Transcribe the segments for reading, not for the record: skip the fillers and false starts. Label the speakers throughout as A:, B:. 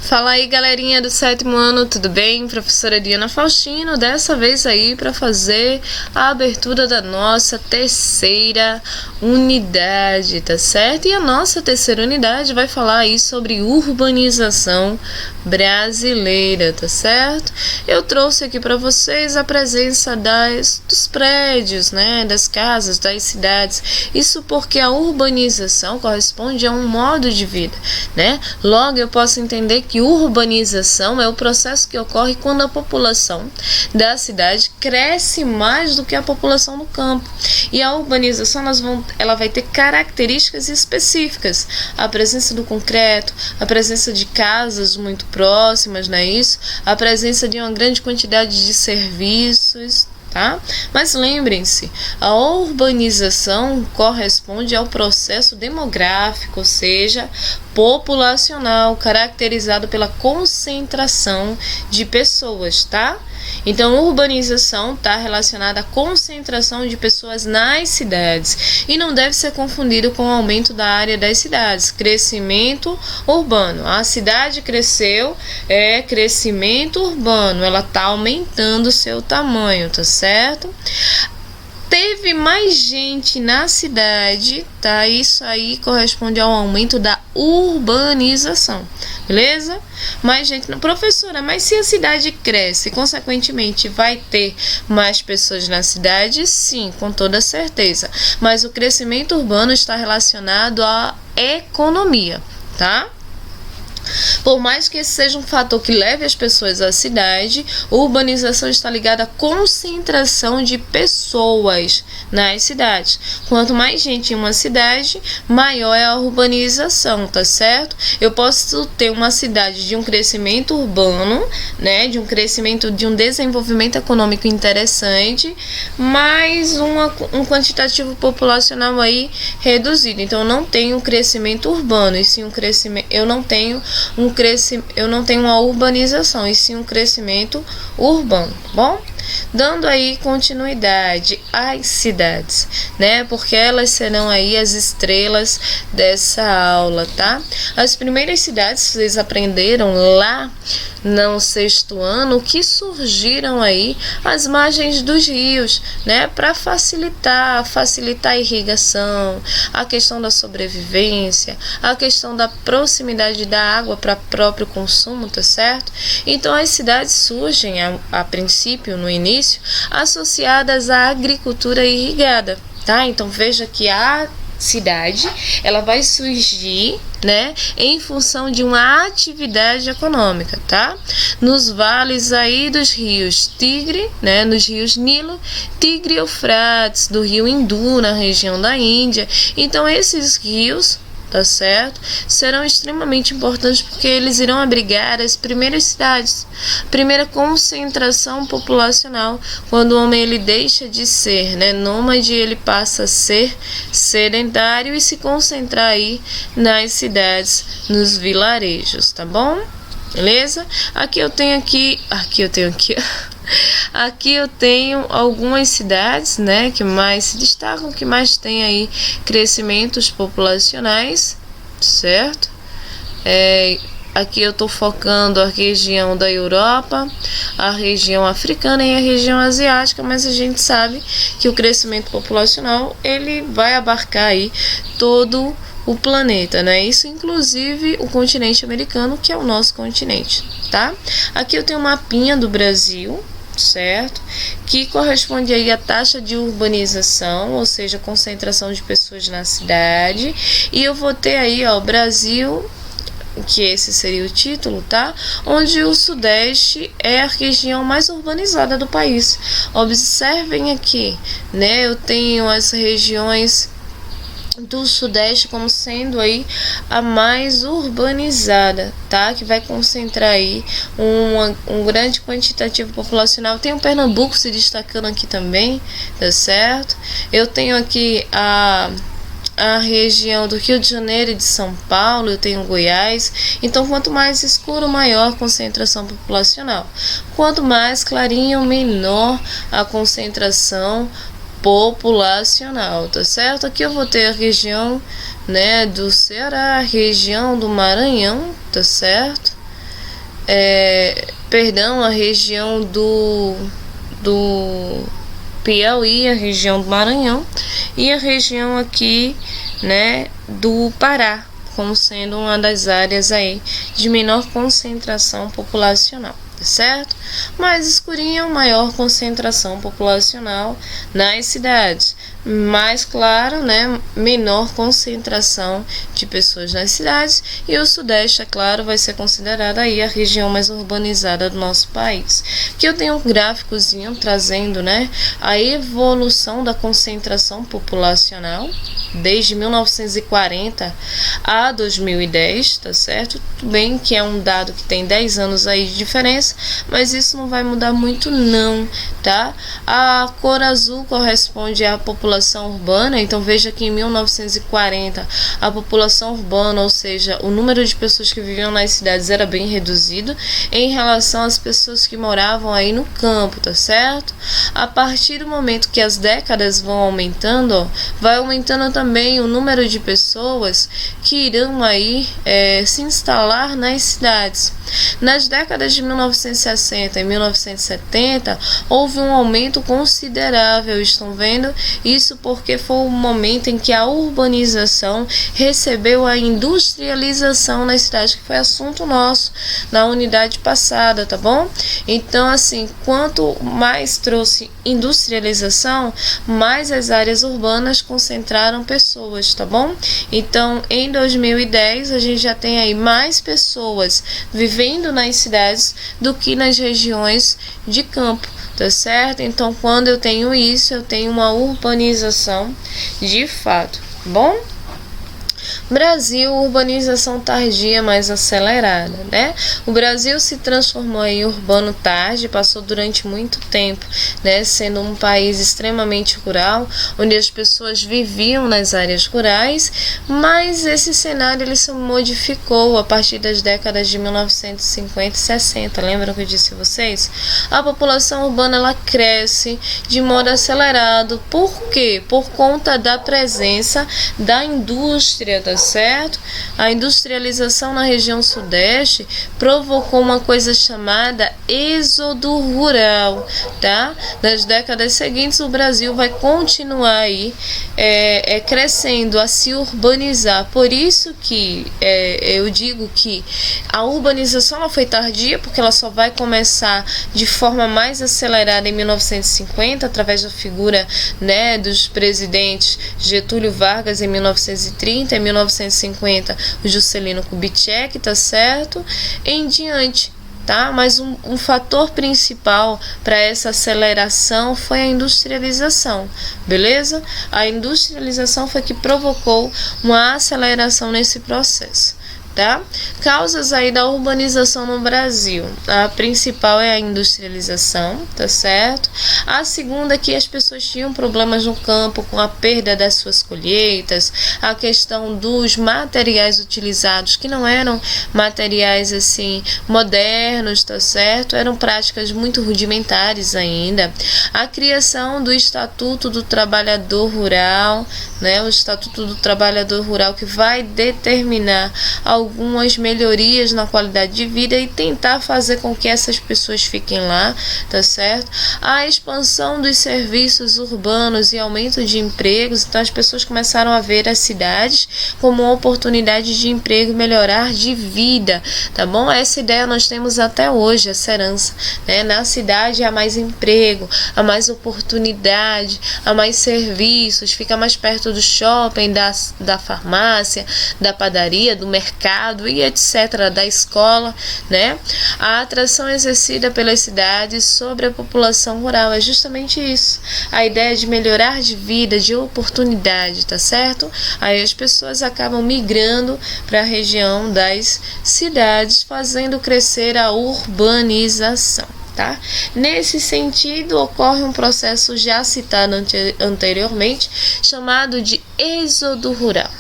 A: Fala aí, galerinha do 7º ano, tudo bem? Professora Diana Faustino, dessa vez aí para fazer a abertura da nossa terceira unidade, tá certo? E a nossa terceira unidade vai falar aí sobre urbanização brasileira, tá certo? Eu trouxe aqui para vocês a presença dos prédios, né, das casas, das cidades. Isso porque a urbanização corresponde a um modo de vida, né? Logo eu posso entender que urbanização é o processo que ocorre quando a população da cidade cresce mais do que a população do campo. E a urbanização ela vai ter características específicas. A presença do concreto, a presença de casas muito próximas, não é isso? A presença de uma grande quantidade de serviços, tá? Mas lembrem-se, a urbanização corresponde ao processo demográfico, ou seja, populacional, caracterizado pela concentração de pessoas, tá? Então, urbanização está relacionada à concentração de pessoas nas cidades e não deve ser confundido com o aumento da área das cidades. Crescimento urbano. A cidade cresceu, é crescimento urbano, ela está aumentando o seu tamanho, tá certo? Teve mais gente na cidade, tá? Isso aí corresponde ao aumento da urbanização, beleza? Mais gente, professora, mas se a cidade cresce, consequentemente vai ter mais pessoas na cidade? Sim, com toda certeza. Mas o crescimento urbano está relacionado à economia, tá? Por mais que esse seja um fator que leve as pessoas à cidade, a urbanização está ligada à concentração de pessoas nas cidades. Quanto mais gente em uma cidade, maior é a urbanização, tá certo? Eu posso ter uma cidade de um crescimento urbano, né, de um desenvolvimento econômico interessante, mas um quantitativo populacional aí reduzido. Então, eu não tenho um crescimento urbano, e sim um crescimento, eu não tenho uma urbanização, e sim um crescimento urbano, bom? Dando aí continuidade às cidades, né? Porque elas serão aí as estrelas dessa aula, tá? As primeiras cidades, vocês aprenderam lá no 6º ano, que surgiram aí às margens dos rios, né? Para facilitar a irrigação, a questão da sobrevivência, a questão da proximidade da água para próprio consumo, tá certo? Então as cidades surgem a princípio, no início, associadas à agricultura irrigada, tá? Então veja que a cidade, ela vai surgir, né, em função de uma atividade econômica, tá? Nos vales aí dos rios Tigre, né, nos rios Nilo, Tigre e Eufrates, do rio Hindu, na região da Índia. Então esses rios, tá certo, serão extremamente importantes porque eles irão abrigar as primeiras cidades, primeira concentração populacional, quando o homem ele deixa de ser, né, nômade, ele passa a ser sedentário e se concentrar aí nas cidades, nos vilarejos, tá bom? Beleza? Aqui eu tenho algumas cidades, né, que mais se destacam, que mais tem aí crescimentos populacionais, certo? Aqui eu estou focando a região da Europa, a região africana e a região asiática, mas a gente sabe que o crescimento populacional ele vai abarcar aí todo o planeta, né? Isso inclusive o continente americano, que é o nosso continente, tá? Aqui eu tenho um mapinha do Brasil, certo? Que corresponde aí à taxa de urbanização, ou seja, concentração de pessoas na cidade. E eu vou ter aí, ó, o Brasil, que esse seria o título, tá? Onde o Sudeste é a região mais urbanizada do país. Observem aqui, né? Eu tenho as regiões do Sudeste como sendo aí a mais urbanizada, tá? Que vai concentrar aí um grande quantitativo populacional. Tem o Pernambuco se destacando aqui também, tá certo? Eu tenho aqui a região do Rio de Janeiro e de São Paulo, eu tenho Goiás. Então, quanto mais escuro, maior a concentração populacional. Quanto mais clarinho, menor a concentração populacional, tá certo? Aqui eu vou ter a região, né, do Ceará, a região do Maranhão, tá certo? A região do Piauí, a região do Maranhão e a região aqui, né, do Pará, como sendo uma das áreas aí de menor concentração populacional, tá certo? Mais escurinha, maior concentração populacional nas cidades. Mais claro, né, menor concentração de pessoas nas cidades, e o Sudeste, é claro, vai ser considerada aí a região mais urbanizada do nosso país. Aqui eu tenho um gráficozinho trazendo, né, a evolução da concentração populacional desde 1940 a 2010, tá certo? Tudo bem que é um dado que tem 10 anos aí de diferença, mas isso não vai mudar muito não, tá? A cor azul corresponde à população urbana, então veja que em 1940 a população urbana, ou seja, o número de pessoas que viviam nas cidades era bem reduzido em relação às pessoas que moravam aí no campo, tá certo? A partir do momento que as décadas vão aumentando, ó, vai aumentando também o número de pessoas que irão aí se instalar nas cidades. Nas décadas de 1960 e 1970 houve um aumento considerável, estão vendo? Isso porque foi o momento em que a urbanização recebeu a industrialização nas cidades, que foi assunto nosso na unidade passada, tá bom? Então, assim, quanto mais trouxe industrialização, mais as áreas urbanas concentraram pessoas, tá bom? Então, em 2010, a gente já tem aí mais pessoas vivendo nas cidades do que nas regiões de campo, tá certo? Então, quando eu tenho isso, eu tenho uma urbanização de fato, bom? Brasil, urbanização tardia mais acelerada, né? O Brasil se transformou em urbano tarde, passou durante muito tempo, né, sendo um país extremamente rural, onde as pessoas viviam nas áreas rurais, mas esse cenário ele se modificou a partir das décadas de 1950 e 60. Lembram que eu disse a vocês? A população urbana ela cresce de modo acelerado. Por quê? Por conta da presença da indústria, tá certo? A industrialização na região sudeste provocou uma coisa chamada êxodo rural, tá? Nas décadas seguintes o Brasil vai continuar aí crescendo, a se urbanizar. Por isso que eu digo que a urbanização ela foi tardia, porque ela só vai começar de forma mais acelerada em 1950, através da figura, né, dos presidentes Getúlio Vargas em 1930 e 1950 o Juscelino Kubitschek, tá certo? Em diante, tá? Mas um fator principal para essa aceleração foi a industrialização, beleza? A industrialização foi que provocou uma aceleração nesse processo, tá? Causas aí da urbanização no Brasil. A principal é a industrialização, tá certo? A segunda é que as pessoas tinham problemas no campo com a perda das suas colheitas, a questão dos materiais utilizados, que não eram materiais assim modernos, tá certo? Eram práticas muito rudimentares ainda. A criação do Estatuto do Trabalhador Rural, né? O Estatuto do Trabalhador Rural que vai determinar algumas melhorias na qualidade de vida e tentar fazer com que essas pessoas fiquem lá, tá certo? A expansão dos serviços urbanos e aumento de empregos, então as pessoas começaram a ver as cidades como uma oportunidade de emprego e melhorar de vida, tá bom? Essa ideia nós temos até hoje, essa herança, né? Na cidade há mais emprego, há mais oportunidade, há mais serviços, fica mais perto do shopping, da farmácia, da padaria, do mercado e etc., da escola, né? A atração exercida pelas cidades sobre a população rural é justamente isso, a ideia de melhorar de vida, de oportunidade, tá certo? Aí as pessoas acabam migrando para a região das cidades, fazendo crescer a urbanização. Tá? Nesse sentido, ocorre um processo já citado anteriormente, chamado de êxodo rural.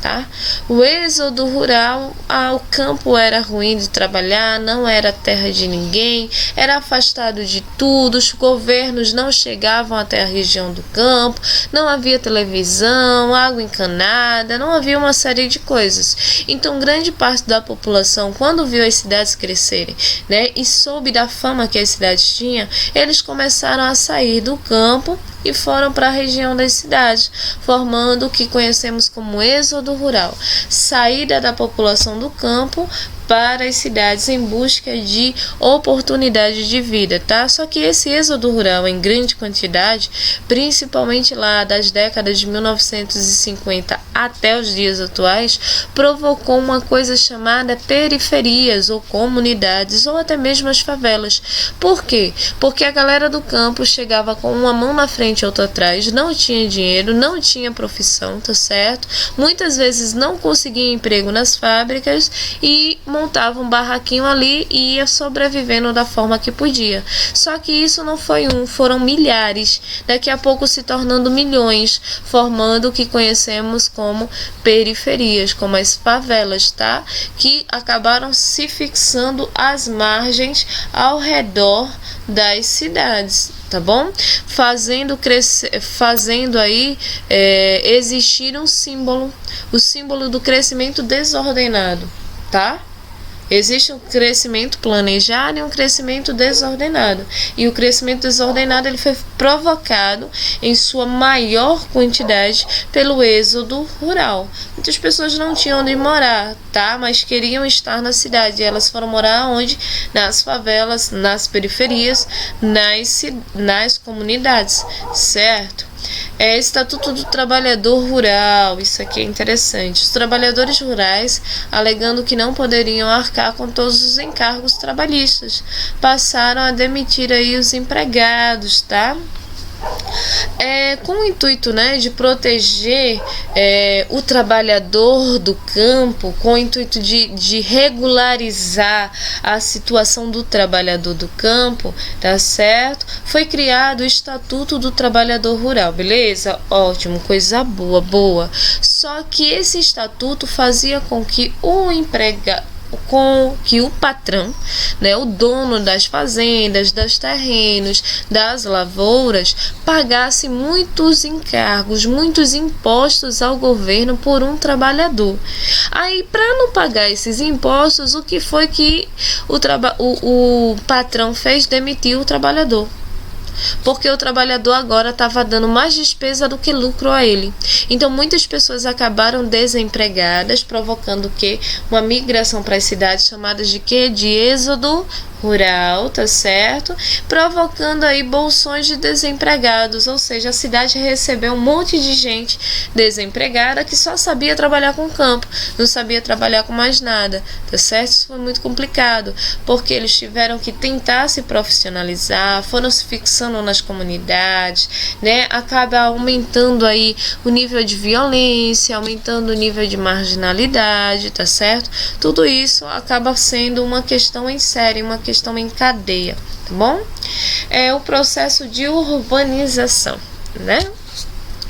A: tá? O êxodo rural ao campo era ruim de trabalhar, não era terra de ninguém, era afastado de tudo, os governos não chegavam até a região do campo, não havia televisão, água encanada, não havia uma série de coisas. Então, grande parte da população, quando viu as cidades crescerem, né, e soube da fama que as cidades tinham, eles começaram a sair do campo e foram para a região das cidades, formando o que conhecemos como êxodo rural, saída da população do campo para as cidades em busca de oportunidade de vida, tá? Só que esse êxodo rural em grande quantidade, principalmente lá das décadas de 1950 até os dias atuais, provocou uma coisa chamada periferias ou comunidades ou até mesmo as favelas. Por quê? Porque a galera do campo chegava com uma mão na frente e outra atrás, não tinha dinheiro, não tinha profissão, tá certo? Muitas vezes não conseguia emprego nas fábricas e montava um barraquinho ali e ia sobrevivendo da forma que podia. Só que isso não foi foram milhares, daqui a pouco se tornando milhões, formando o que conhecemos como periferias, como as favelas, tá? Que acabaram se fixando às margens ao redor das cidades, tá bom? Fazendo aí existir um símbolo, o símbolo do crescimento desordenado, tá? Existe um crescimento planejado e um crescimento desordenado. E o crescimento desordenado ele foi provocado em sua maior quantidade pelo êxodo rural. Muitas pessoas não tinham onde morar, tá? Mas queriam estar na cidade. E elas foram morar onde? Nas favelas, nas periferias, nas comunidades, certo? Estatuto do Trabalhador Rural, isso aqui é interessante. Os trabalhadores rurais, alegando que não poderiam arcar com todos os encargos trabalhistas, passaram a demitir aí os empregados, tá? Com o intuito, né, de proteger o trabalhador do campo, com o intuito de regularizar a situação do trabalhador do campo, tá certo? Foi criado o Estatuto do Trabalhador Rural, beleza? Ótimo, coisa boa. Só que esse estatuto fazia com que o patrão, né, o dono das fazendas, dos terrenos, das lavouras, pagasse muitos encargos, muitos impostos ao governo por um trabalhador. Aí, para não pagar esses impostos, o que foi que o patrão fez? Demitiu o trabalhador. Porque o trabalhador agora estava dando mais despesa do que lucro a ele. Então muitas pessoas acabaram desempregadas, provocando que uma migração para as cidades chamadas de quê? De êxodo rural, tá certo? Provocando aí bolsões de desempregados, ou seja, a cidade recebeu um monte de gente desempregada que só sabia trabalhar com campo, não sabia trabalhar com mais nada, tá certo? Isso foi muito complicado, porque eles tiveram que tentar se profissionalizar, foram se fixando nas comunidades, né? Acaba aumentando aí o nível de violência, aumentando o nível de marginalidade, tá certo? Tudo isso acaba sendo uma questão em série, uma questão em cadeia, tá bom? O processo de urbanização, né?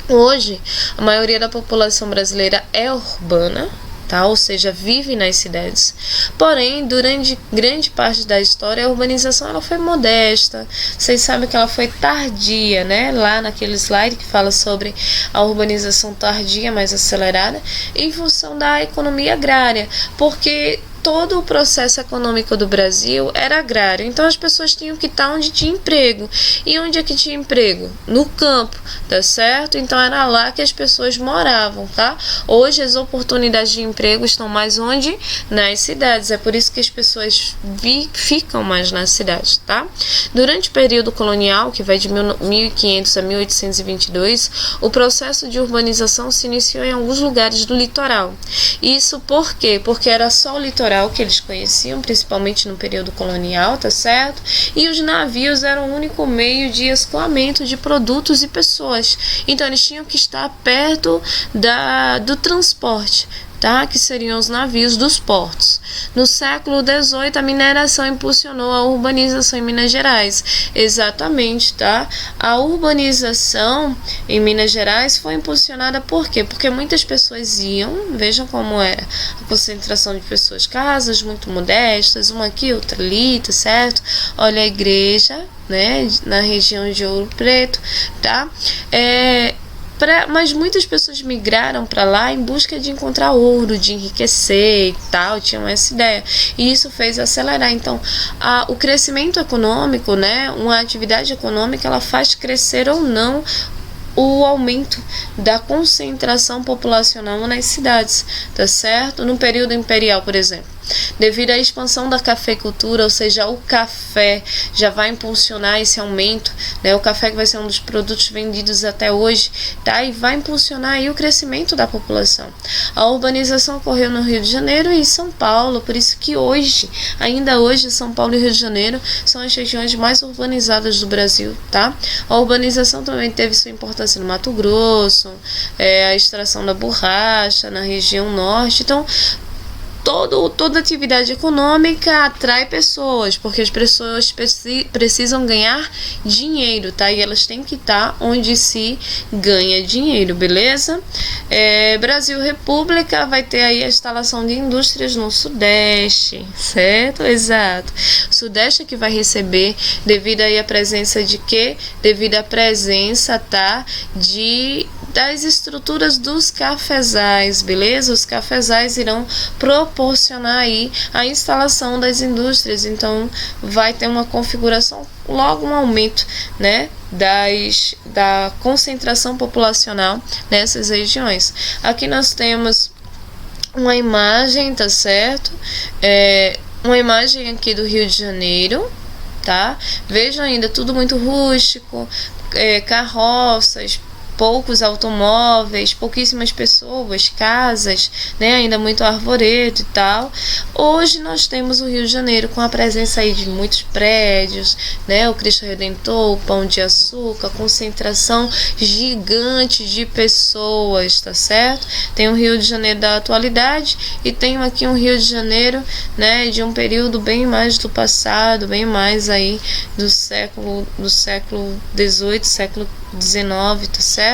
A: Hoje, a maioria da população brasileira é urbana, tá? Ou seja, vive nas cidades. Porém, durante grande parte da história, a urbanização ela foi modesta. Vocês sabem que ela foi tardia, né? Lá naquele slide que fala sobre a urbanização tardia, mais acelerada, em função da economia agrária, porque todo o processo econômico do Brasil era agrário, então as pessoas tinham que estar onde tinha emprego. E onde é que tinha emprego? No campo, tá certo? Então era lá que as pessoas moravam, tá? Hoje as oportunidades de emprego estão mais onde? Nas cidades, é por isso que as pessoas ficam mais nas cidades, tá? Durante o período colonial, que vai de 1500 a 1822, o processo de urbanização se iniciou em alguns lugares do litoral. Isso por quê? Porque era só o litoral que eles conheciam, principalmente no período colonial, tá certo? E os navios eram o único meio de escoamento de produtos e pessoas. Então eles tinham que estar perto do transporte, tá? Que seriam os navios dos portos. No século XVIII, a mineração impulsionou a urbanização em Minas Gerais. Exatamente, tá? A urbanização em Minas Gerais foi impulsionada por quê? Porque muitas pessoas iam, vejam como era a concentração de pessoas, casas muito modestas, uma aqui, outra ali, tá certo? Olha a igreja, né, na região de Ouro Preto, tá? Mas muitas pessoas migraram para lá em busca de encontrar ouro, de enriquecer e tal, tinham essa ideia. E isso fez acelerar. Então, o crescimento econômico, né, uma atividade econômica, ela faz crescer ou não o aumento da concentração populacional nas cidades, tá certo? No período imperial, por exemplo, devido à expansão da cafeicultura, ou seja, o café já vai impulsionar esse aumento, né? O café que vai ser um dos produtos vendidos até hoje, tá? E vai impulsionar aí o crescimento da população. A urbanização ocorreu no Rio de Janeiro e São Paulo, por isso que hoje, ainda hoje, São Paulo e Rio de Janeiro são as regiões mais urbanizadas do Brasil, tá? A urbanização também teve sua importância no Mato Grosso, a extração da borracha na região norte. Então, toda atividade econômica atrai pessoas, porque as pessoas precisam ganhar dinheiro, tá? E elas têm que estar onde se ganha dinheiro, beleza? Brasil República vai ter aí a instalação de indústrias no Sudeste, certo? Exato. O Sudeste é que vai receber devido aí à presença de quê? Devido à presença, tá? Das estruturas dos cafezais, beleza? Os cafezais irão proporcionar aí a instalação das indústrias, então vai ter uma configuração, logo um aumento, né, da concentração populacional nessas regiões. Aqui nós temos uma imagem, tá certo? Uma imagem aqui do Rio de Janeiro, tá? Vejam ainda tudo muito rústico, carroças, poucos automóveis, pouquíssimas pessoas, casas, né, ainda muito arvoredo e tal. Hoje nós temos o Rio de Janeiro com a presença aí de muitos prédios, né, o Cristo Redentor, o Pão de Açúcar, concentração gigante de pessoas, tá certo? Tem o Rio de Janeiro da atualidade e tem aqui um Rio de Janeiro, né, de um período bem mais do passado, bem mais aí do século XVIII, século XIX, tá certo?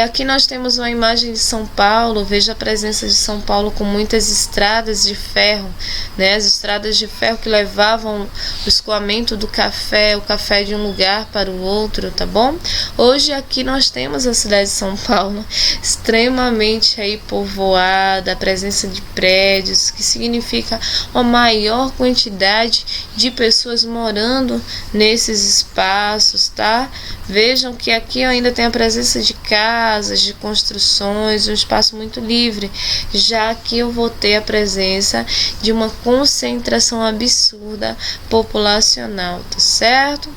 A: Aqui nós temos uma imagem de São Paulo. Veja a presença de São Paulo com muitas estradas de ferro, né? As estradas de ferro que levavam o escoamento do café, o café de um lugar para o outro, tá bom? Hoje aqui nós temos a cidade de São Paulo extremamente aí povoada, a presença de prédios, que significa uma maior quantidade de pessoas morando nesses espaços, tá? Vejam que aqui ainda tem a presença de casas, de construções, um espaço muito livre, já que eu vou ter a presença de uma concentração absurda populacional, tá certo?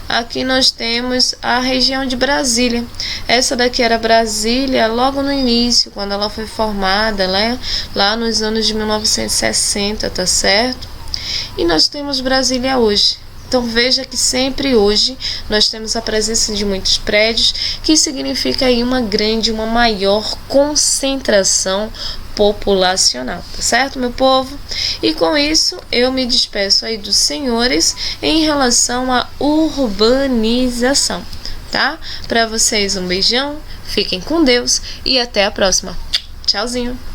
A: Aqui nós temos a região de Brasília. Essa daqui era Brasília logo no início, quando ela foi formada, né? Lá nos anos de 1960, tá certo? E nós temos Brasília hoje. Então veja que sempre hoje nós temos a presença de muitos prédios, que significa aí uma maior concentração populacional, tá certo, meu povo? E com isso eu me despeço aí dos senhores em relação à urbanização, tá? Para vocês um beijão, fiquem com Deus e até a próxima. Tchauzinho!